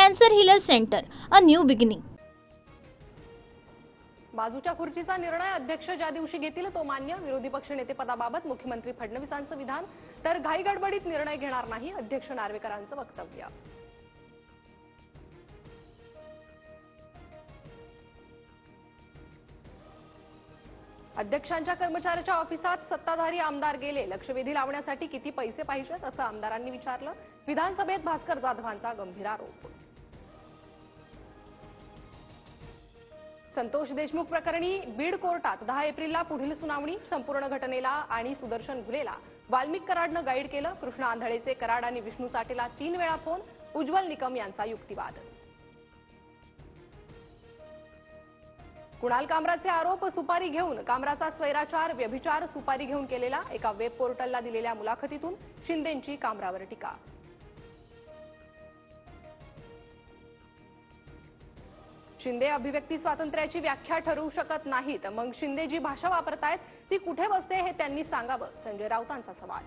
Cancer healer centre, a new beginning. बाजूच्या खुर्चीचा निर्णय अध्यक्ष ज्या दिवशी घेतील तो मान्य. विरोधी पक्षनेते पदाबाबत मुख्यमंत्री फडणवीसांचं विधान. तर घाईगडबडीत निर्णय घेणार नाही, अध्यक्ष नार्वेकरांचं वक्तव्य. अध्यक्षांच्या कर्मचाऱ्याच्या ऑफिसात सत्ताधारी आमदार गेले. लक्षवेधी लावण्यासाठी किती पैसे पाहिजेत असं आमदारांनी विचारलं. विधानसभेत भास्कर जाधवांचा गंभीर आरोप. संतोष देशमुख प्रकरणी बीड कोर्टात 10 एप्रिलला पुढील सुनावणी. संपूर्ण घटनेला आणि सुदर्शन घुलेला वाल्मिक कराडनं गाईड केलं. कृष्ण आंधळेचे कराड आणि विष्णू चाटेला 3 वेळा फोन. उज्ज्वल निकम यांचा युक्तिवाद. कुणाल कामराचे आरोप सुपारी घेऊन. कामराचा स्वैराचार, व्यभिचार सुपारी घेऊन केलेला. एका वेब पोर्टलला दिलेल्या मुलाखतीतून शिंदेंची कामरावर टीका. शिंदे अभिव्यक्ती स्वातंत्र्याची व्याख्या ठरवू शकत नाहीत. मग शिंदे जी भाषा वापरतायत ती कुठे बसते हे त्यांनी सांगावं, संजय राऊतांचा सवाल.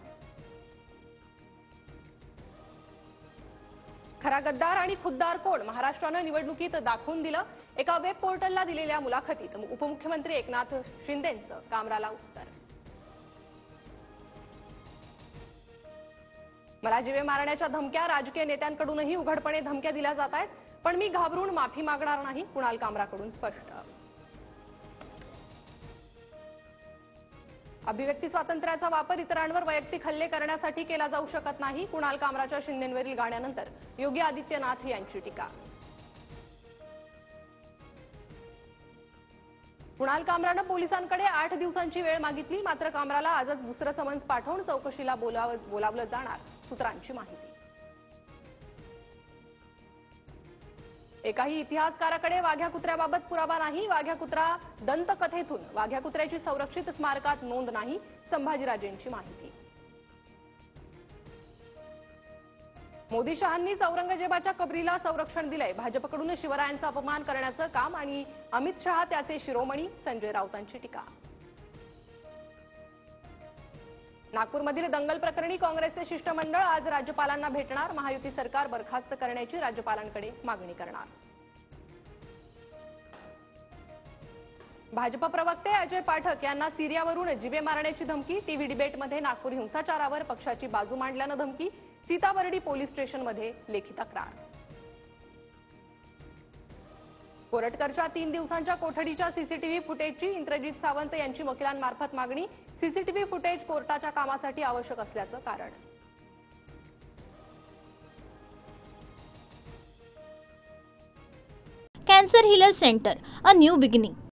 खरा गद्दार आणि खुद्दार कोण? महाराष्ट्रानं निवडणुकीत दाखवून दिलं. एका वेब पोर्टलला दिलेल्या मुलाखतीत उपमुख्यमंत्री एकनाथ शिंदेंचं कामराला उत्तर. मला जीवे मारण्याच्या धमक्या राजकीय नेत्यांकडूनही उघडपणे धमक्या दिल्या जात आहेत, पण मी घाबरून माफी मागणार नाही, कुणाल कामराकडून स्पष्ट. अभिव्यक्ती स्वातंत्र्याचा वापर इतरांवर वैयक्तिक हल्ले करण्यासाठी केला जाऊ शकत नाही. कुणाल कामराच्या शिंदेंवरील गाण्यानंतर योगी आदित्यनाथ यांची टीका. कुणाल कामरानं पोलिसांकडे 8 दिवसांची वेळ मागितली. मात्र कामराला आजच दुसरं समन्स पाठवून चौकशीला बोलावलं जाणार, सूत्रांची माहिती. एकाही इतिहासकाराकडे वाघ्या कुत्र्याबाबत पुरावा नाही. वाघ्या कुत्रा दंतकथेतून वाघ्या कुत्र्याची संरक्षित स्मारकात नोंद नाही, संभाजीराजेंची माहिती. मोदी शहांनीच औरंगजेबाच्या कबरीला संरक्षण दिलंय. भाजपकडून शिवरायांचा अपमान करण्याचं काम आणि अमित शहा त्याचे शिरोमणी, संजय राऊतांची टीका. नागपूरमधील दंगल प्रकरणी काँग्रेसचे शिष्टमंडळ आज राज्यपालांना भेटणार. महायुती सरकार बरखास्त करण्याची राज्यपालांकडे मागणी करणार. भाजप प्रवक्ते अजय पाठक यांना सीरियावरून जीवे मारण्याची धमकी. टीव्ही डिबेटमध्ये नागपूर हिंसाचारावर पक्षाची बाजू मांडल्यानं धमकी. सीताबर्डी पोलीस स्टेशनमध्ये लेखी तक्रार. कोरटकरच्या 3 दिवसांच्या कोठडीच्या सीसीटीव्ही फुटेजची इंद्रजित सावंत यांची वकिलांमार्फत मागणी. सीसीटीव्ही फुटेज कोर्टाच्या कामासाठी आवश्यक असल्याचं कारण. Cancer healer centre, a new beginning.